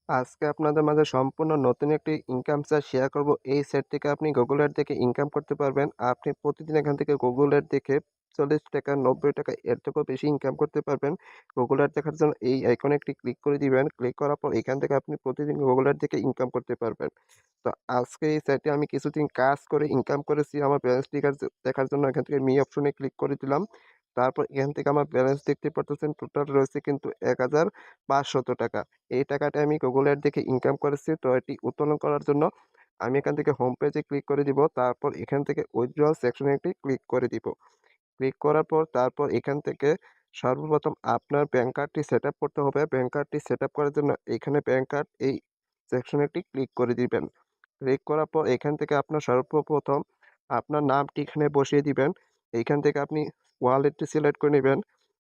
আজকে আপনাদের মাঝে সম্পূর্ণ নতুন একটি ইনকাম সাইট শেয়ার করব। এই সাইট থেকে আপনি গুগল অ্যাড দেখে ইনকাম করতে পারবেন। আপনি প্রতিদিন এখান থেকে গুগল অ্যাড দেখে ৳৪০, ৳৯০ এর থেকেও বেশি ইনকাম করতে পারবেন। গুগল অ্যাড দেখার জন্য এই আইকনে একটি ক্লিক করে দিবেন। ক্লিক করার পর এখান থেকে আপনি প্রতিদিন গুগল অ্যাড দেখে ইনকাম করতে পারবেন। তো আজকে এই সাইটে আমি কিছুদিন কাজ করে ইনকাম করেছি। আমার ব্যালেন্স দেখার জন্য এখান থেকে মি অপশনে ক্লিক করে দিলাম। তারপর এখান থেকে আমার ব্যালেন্স দেখতে পারতেছেন, টোটাল রয়েছে কিন্তু ৳১,৫০০। এই টাকাটা আমি গুগল অ্যাড দেখে ইনকাম করেছি। তো এটি উত্তোলন করার জন্য আমি এখান থেকে হোম পেজে ক্লিক করে দিব। তারপর এখান থেকে উইথড্রয়াল সেকশনে একটি ক্লিক করে দিব। ক্লিক করার পর তারপর এখান থেকে সর্বপ্রথম আপনার ব্যাংক কার্ডটি সেটআপ করতে হবে। ব্যাংক কার্ডটি সেটআপ করার জন্য এখানে ব্যাংক কার্ড এই সেকশনে একটি ক্লিক করে দিবেন। ক্লিক করার পর এখান থেকে আপনার সর্বপ্রথম আপনার নামটি এখানে বসিয়ে দিবেন। এইখান থেকে আপনি ওয়ালেটটি সিলেক্ট করে নিবেন।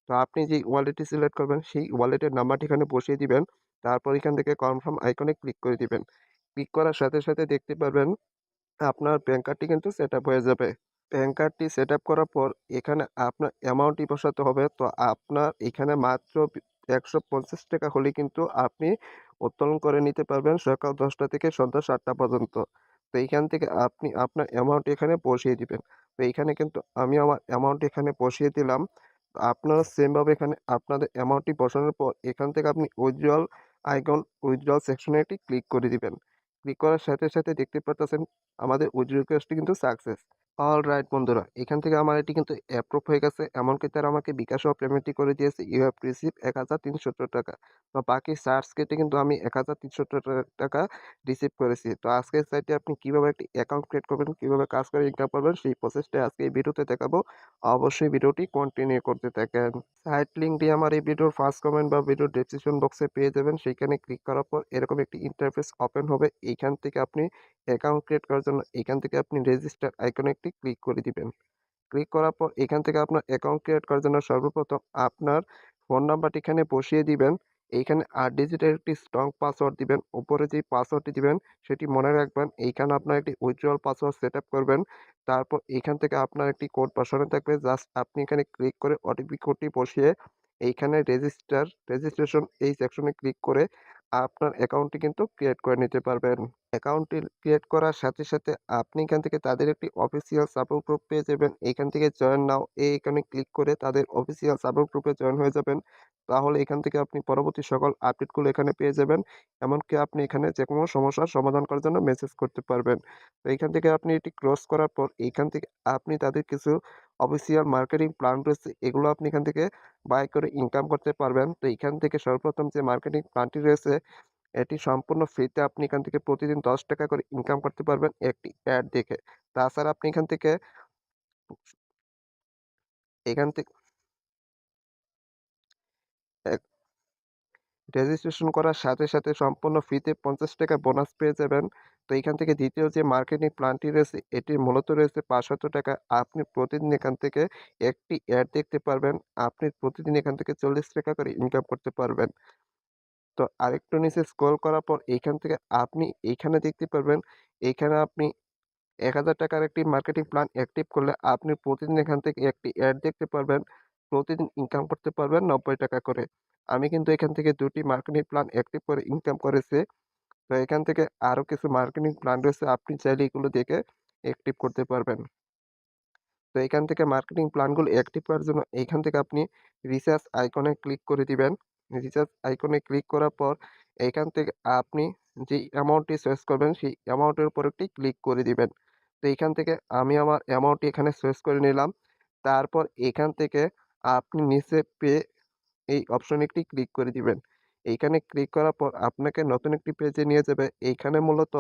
তো আপনি যেই ওয়ালেটটি সিলেক্ট করবেন সেই ওয়ালেটের নাম্বারটি এখানে বসিয়ে দিবেন। তারপর এখান থেকে কনফার্ম আইকনে ক্লিক করে দিবেন। ক্লিক করার সাথে, সাথে দেখতে পারবেন আপনার ব্যাংক কার্ডটি কিন্তু সেটআপ হয়ে যাবে। প্যান কার্ডটি সেটআপ করার পর এখানে আপনার অ্যামাউন্টটি বসাতে হবে। তো আপনার এখানে মাত্র ৳১৫০ হলেই কিন্তু আপনি উত্তোলন করে নিতে পারবেন সকাল ১০টা থেকে সন্ধ্যা ৭টা পর্যন্ত। তো এইখান থেকে আপনি আপনার অ্যামাউন্ট এখানে বসিয়ে দিবেন। তো এইখানে কিন্তু আমি আমার অ্যামাউন্ট এখানে বসিয়ে দিলাম। আপনারা সেম ভাবে এখানে আপনাদের অ্যামাউন্টটি বসানোর পর এখান থেকে আপনি উইথড্রয়াল সেকশনে একটি ক্লিক করে দিবেন। ক্লিক করার সাথে, সাথে দেখতে পারতেছেন আমাদের উইথড্র রিকোয়েস্টটি কিন্তু সাকসেস। অলরাইট বন্ধুরা, এখান থেকে আমার এটি কিন্তু অ্যাপ্রুভ হয়ে গেছে। এমনকি তারা আমাকে বিকাশেও পেমেন্টটি করে দিয়েছে। ইউ হ্যাভ রিসিভড ৳১,৩৭০। তো বাকি চার্জ কেটে কিন্তু আমি ৳১,৩৭০ রিসিভ করেছি। তো আজকের সাইটে আপনি কিভাবে একটি অ্যাকাউন্ট ক্রিয়েট করবেন, কিভাবে কাজ করে ইনকাম করবেন সেই প্রসেসটাই আজকে এই ভিডিওতে দেখাবো। অবশ্যই ভিডিওটি কন্টিনিউ করতে থাকেন। সাইট লিঙ্কটি আমার এই ভিডিওর ফার্স্ট কমেন্ট বা ভিডিওর ডেসক্রিপশন বক্সে পেয়ে যাবেন। সেইখানে ক্লিক করার পর এরকম একটি ইন্টারফেস ওপেন হবে। এইখান থেকে আপনি অ্যাকাউন্ট ক্রিয়েট করার জন্য এখান থেকে আপনি রেজিস্টার আইকনে একটি ক্লিক করে দিবেন। ক্লিক করার পর এখান থেকে আপনার অ্যাকাউন্ট ক্রিয়েট করার জন্য সর্বপ্রথম আপনার ফোন নাম্বারটি এখানে বসিয়ে দিবেন। এইখানে ৮ ডিজিটের একটি স্ট্রং পাসওয়ার্ড দিবেন। উপরে যেই পাসওয়ার্ডটি দিবেন সেটি মনে রাখবেন। এইখানে আপনার একটি উইথড্রয়াল পাসওয়ার্ড সেটআপ করবেন। তারপর এখান থেকে আপনার একটি কোড বসানো থাকবে। জাস্ট আপনি এখানে ক্লিক করে ওটিপি কোডটি বসিয়ে এইখানে রেজিস্ট্রেশন এই সেকশনে ক্লিক করে আপনার অ্যাকাউন্টটি কিন্তু ক্রিয়েট করে নিতে পারবেন। অ্যাকাউন্টটি ক্রিয়েট করার সাথে, সাথে আপনি এখান থেকে তাদের একটি অফিসিয়াল সাপোর্ট গ্রুপ পেয়ে যাবেন। এখান থেকে জয়েন নাও এখানে ক্লিক করে তাদের অফিসিয়াল সাপোর্ট গ্রুপে জয়েন হয়ে যাবেন। তাহলে এখান থেকে আপনি পরবর্তী সকল আপডেটগুলো এখানে পেয়ে যাবেন। এমনকি আপনি এখানে যেকোনো সমস্যার সমাধান করার জন্য মেসেজ করতে পারবেন। তো এইখান থেকে আপনি এটি ক্রস করার পর এইখান থেকে আপনি তাদের কিছু অফিসিয়াল মার্কেটিং প্ল্যান রয়েছে এগুলো আপনি এখান থেকে বাই করে ইনকাম করতে পারবেন। তো এইখান থেকে সর্বপ্রথম যে মার্কেটিং প্ল্যানটি রয়েছে এটি সম্পূর্ণ ফ্রিতে আপনি এখান থেকে প্রতিদিন ৳১০ করে ইনকাম করতে পারবেন একটি অ্যাড দেখে। তাছাড়া আপনি এখান থেকে এখান থেকে এক রেজিস্ট্রেশন করার সাথে, সাথে সম্পূর্ণ ফ্রিতে ৳৫০ বোনাস পেয়ে যাবেন। তো এইখান থেকে দ্বিতীয় যে মার্কেটিং প্ল্যানটি রয়েছে এটি মূলত রয়েছে ৳৫০০। আপনি প্রতিদিন এখান থেকে একটি অ্যাড দেখতে পারবেন। আপনি প্রতিদিন এখান থেকে ৳৪০ করে ইনকাম করতে পারবেন। তো আরেকটু নিচে স্ক্রল করার পর এইখান থেকে আপনি এইখানে দেখতে পারবেন, এইখানে আপনি ৳১,০০০ একটি মার্কেটিং প্ল্যান অ্যাক্টিভ করলে আপনি প্রতিদিন এখান থেকে একটি অ্যাড দেখতে পারবেন। প্রতিদিন ইনকাম করতে পারবেন ৳৯০ করে। আমি কিন্তু এখান থেকে ২ টি মার্কেটিং প্ল্যান অ্যাক্টিভ করে ইনকাম করেছি। তো এখান থেকে আরো কিছু মার্কেটিং প্ল্যান রয়েছে আপনি চাইলে এগুলো দেখে অ্যাক্টিভ করতে পারবেন। তো এখান থেকে মার্কেটিং প্ল্যানগুলো অ্যাক্টিভ করার জন্য এইখান থেকে আপনি রিচার্জ আইকনে ক্লিক করে দিবেন। রিচার্জ আইকনে ক্লিক করার পর এইখান থেকে আপনি যেই অ্যামাউন্টটি চয়েস করবেন সেই অ্যামাউন্টের উপর একটি ক্লিক করে দিবেন। তো এইখান থেকে আমি আমার অ্যামাউন্টটি এখানে চয়েস করে নিলাম। তারপর এখান থেকে আপনি নিচে পে এই অপশনে একটি ক্লিক করে দিবেন। এইখানে ক্লিক করার পর আপনাকে নতুন একটি পেজে নিয়ে যাবে। এইখানে মূলত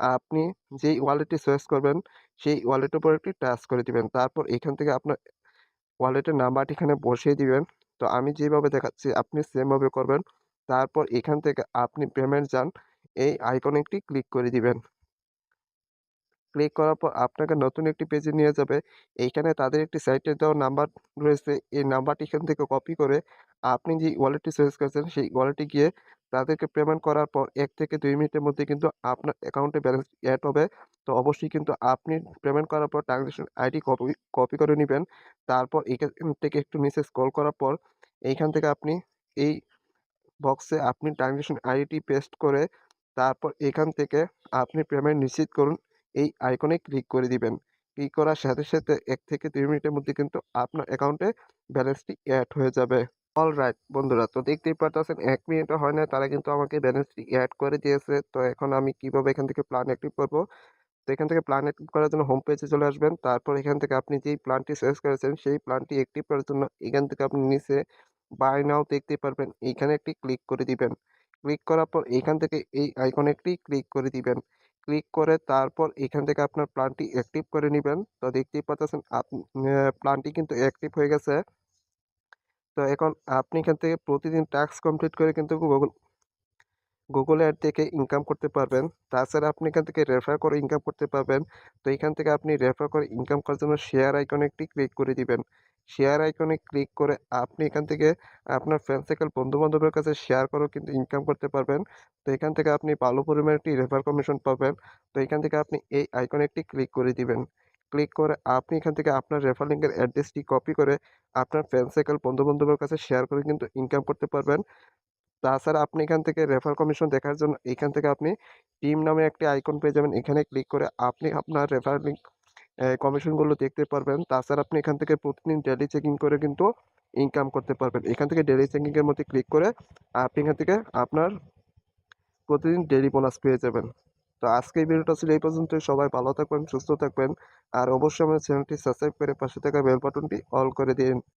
আপনি যেই ওয়ালেটটি চয়েস করবেন, সেই ওয়ালেটের উপর একটি টাচ করে দিবেন। তারপর এখান থেকে আপনার ওয়ালেটের নাম্বারটি এখানে বসিয়ে দিবেন। তো আমি যেভাবে দেখাচ্ছি আপনি সেম ভাবে করবেন। তারপর এখান থেকে আপনি পেমেন্ট যান, এই আইকনে একটি ক্লিক করে দিবেন। ক্লিক করার পর আপনাকে নতুন একটি পেজে নিয়ে যাবে। এইখানে তাদের একটি সাইটে দেওয়া নাম্বার রয়েছে। এই নাম্বারটি এখান থেকে কপি করে আপনি যে ওয়ালেটটি চয়েস করেছেন সেই ওয়ালেটে গিয়ে তাদেরকে পেমেন্ট করার পর ১ থেকে ২ মিনিটের মধ্যে কিন্তু আপনার অ্যাকাউন্টে ব্যালেন্স এড হবে। তো অবশ্যই কিন্তু আপনি পেমেন্ট করার পর ট্রান্সেকশন আইডি কপি করে নিবেন। তারপর এখান থেকে একটু নিচে স্ক্রল করার পর এইখান থেকে আপনি এই বক্সে আপনি ট্রানজ্যাকশন আইডিটি পেস্ট করে তারপর এখান থেকে আপনি পেমেন্ট নিশ্চিত করুন। এই আইকনে ক্লিক করে দিবেন। ক্লিক করার সাথে, সাথে ১ থেকে ২ মিনিটের মধ্যে কিন্তু আপনার অ্যাকাউন্টে ব্যালেন্সটি এড হয়ে যাবে। অলরাইট বন্ধুরা, তো দেখতেই পারতেছেন ১ মিনিটও হয় নাই তারা কিন্তু আমাকে ব্যালেন্সটি এড করে দিয়েছে। তো এখন আমি কিভাবে এখান থেকে প্ল্যান অ্যাক্টিভ করব? তো এখান থেকে প্ল্যান অ্যাক্টিভ করার জন্য হোম পেজে চলে আসবেন। তারপর এখান থেকে আপনি যেই প্ল্যানটি চয়েস করেছেন সেই প্ল্যানটি অ্যাক্টিভ করার জন্য এখান থেকে আপনি নিচে বাই নাও দেখতে পারবেন। এইখানে একটি ক্লিক করে দিবেন। ক্লিক করার পর এইখান থেকে এই আইকনে একটি ক্লিক করে দিবেন। ক্লিক করে তারপর এখান থেকে আপনার প্ল্যানটি অ্যাক্টিভ করে নিবেন। তো দেখতেই পারতেছেন প্ল্যানটি কিন্তু অ্যাক্টিভ হয়ে গেছে। তো এখন আপনি এখান থেকে প্রতিদিন টাস্ক কমপ্লিট করে কিন্তু গুগল অ্যাড থেকে ইনকাম করতে পারবেন। তাছাড়া আপনি এখান থেকে রেফার করে ইনকাম করতে পারবেন। তো এখান থেকে আপনি রেফার করে ইনকাম করার জন্য শেয়ার আইকনে একটি ক্লিক করে দিবেন। শেয়ার আইকনে ক্লিক করে আপনি এখান থেকে আপনার ফ্রেন্ড সার্কেল বন্ধু-বান্ধবের কাছে শেয়ার করেও কিন্তু ইনকাম করতে পারবেন। তো এখান থেকে আপনি ভালো পরিমাণে একটি রেফার কমিশন পাবেন। তো এখান থেকে আপনি এই আইকনে একটি ক্লিক করে দিবেন। ক্লিক করে আপনি এখান থেকে আপনার রেফার লিঙ্কের অ্যাড্রেসটি কপি করে আপনার ফ্রেন্ড সার্কেল বন্ধু-বান্ধবের কাছে শেয়ার করে কিন্তু ইনকাম করতে পারবেন। তাছাড়া আপনি এখান থেকে রেফার কমিশন দেখার জন্য এখান থেকে আপনি টিম নামে একটি আইকন পেয়ে যাবেন। এখানে ক্লিক করে আপনি আপনার রেফার লিঙ্ক কমিশনগুলো দেখতে পারবেন। তাছাড়া আপনি এখান থেকে প্রতিদিন ডেইলি চেকিং করে কিন্তু ইনকাম করতে পারবেন। এখান থেকে ডেইলি চেকিং এর মধ্যে ক্লিক করে আপনি এখান থেকে আপনার প্রতিদিন ডেইলি বোনাস পেয়ে যাবেন। তো আজকে এই ভিডিওটা ছিল এই পর্যন্তই। সবাই ভালো থাকবেন, সুস্থ থাকবেন। আর অবশ্যই আমার চ্যানেলটি সাবস্ক্রাইব করে পাশে থাকা বেল বাটনটি অল করে দিন।